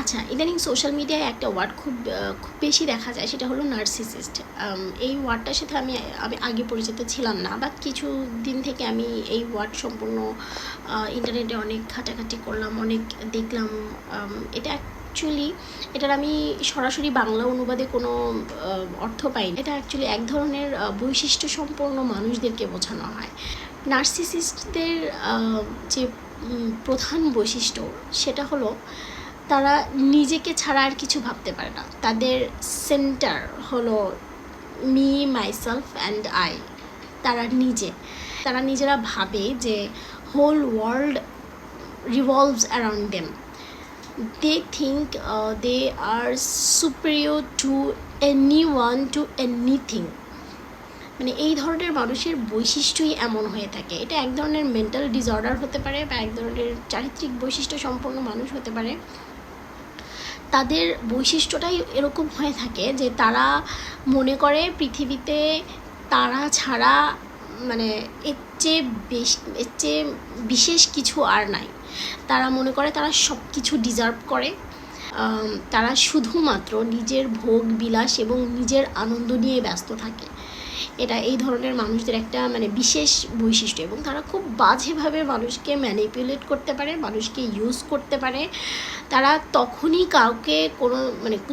আচ্ছা, ইদানিং সোশ্যাল মিডিয়ায় একটা ওয়ার্ড খুব বেশি দেখা যায়, সেটা হলো নার্সিসিস্ট। এই ওয়ার্ডটার সাথে আমি আমি আগে পরিচিত ছিলাম না, বা কিছু দিন থেকে আমি এই ওয়ার্ড সম্পূর্ণ ইন্টারনেটে অনেক ঘাটাঘাটি করলাম, অনেক দেখলাম। এটা অ্যাকচুয়ালি এটার আমি সরাসরি বাংলা অনুবাদে কোনো অর্থ পাইনি। এটা অ্যাকচুয়ালি এক ধরনের বৈশিষ্ট্য সম্পন্ন মানুষদেরকে বোঝানো হয়। নার্সিসিস্টদের যে প্রধান বৈশিষ্ট্য সেটা হলো তারা নিজেকে ছাড়া আর কিছু ভাবতে পারে না। তাদের সেন্টার হলো মি, মাইসেলফ অ্যান্ড আই। তারা নিজেরা ভাবে যে whole world revolves around them. They think they are superior to anyone, to anything. মানে এই ধরনের মানুষের বৈশিষ্ট্যই এমন হয়ে থাকে। এটা এক ধরনের মেন্টাল ডিসঅর্ডার হতে পারে, বা এক ধরনের চারিত্রিক বৈশিষ্ট্য সম্পন্ন মানুষ হতে পারে। তাদের বৈশিষ্ট্যটাই এরকম হয়ে থাকে যে তারা মনে করে পৃথিবীতে তারা ছাড়া মানে এর চেয়ে বিশেষ কিছু আর নাই। তারা মনে করে তারা সব কিছু ডিজার্ভ করে। তারা শুধুমাত্র নিজের ভোগ বিলাস এবং নিজের আনন্দ নিয়ে ব্যস্ত থাকে। এটা এই ধরনের মানুষদের একটা মানে বিশেষ বৈশিষ্ট্য, এবং তারা খুব বাজেভাবে মানুষকে ম্যানিপুলেট করতে পারে, মানুষকে ইউজ করতে পারে। তারা তখনই কাউকে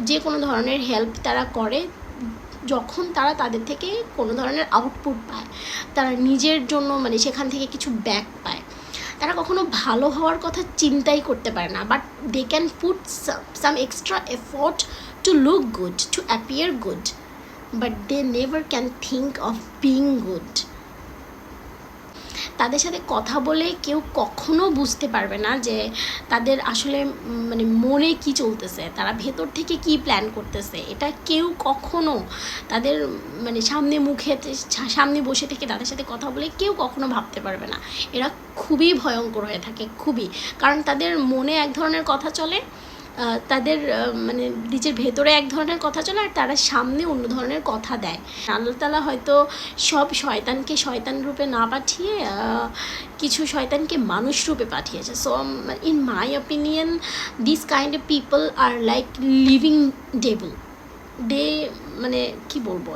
যে কোনো ধরনের হেল্প তারা করে যখন তারা তাদের থেকে কোনো ধরনের আউটপুট পায়, তারা নিজের জন্য সেখান থেকে কিছু ব্যাক পায়। তারা কখনো ভালো হওয়ার কথা চিন্তাই করতে পারে না, but they can put some extra effort to look good, to appear good, but they never can think of being good. তাদের সাথে কথা বলে কেউ কখনো বুঝতে পারবে না যে তাদের আসলে মনে কি চলতেছে, তারা ভেতর থেকে কি প্ল্যান করতেছে। এটা কেউ কখনো তাদের সামনে বসে থেকে তাদের সাথে কথা বলে কেউ কখনো ভাবতে পারবে না। এরা খুবই ভয়ঙ্কর হয়ে থাকে, খুবই। কারণ তাদের মনে এক ধরনের কথা চলে, তাদের নিজের ভেতরে এক ধরনের কথা চলে, আর তারা সামনে অন্য ধরনের কথা দেয়। আল্লাহ তাআলা হয়তো সব শয়তানকে শয়তান রূপে না পাঠিয়ে কিছু শয়তানকে মানুষ রূপে পাঠিয়েছে। So in my opinion this kind of people are like living devil. দে কি বলবো,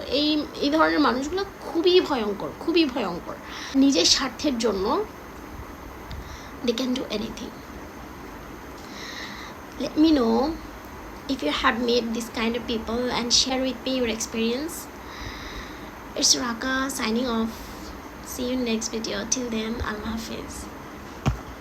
এই ধরনের মানুষগুলো খুবই ভয়ঙ্কর, খুবই ভয়ঙ্কর। নিজের স্বার্থের জন্য they can do anything. Let me know if you have met this kind of people and share with me your experience. It's Raka signing off. See you in next video. Till then, Allah Hafiz.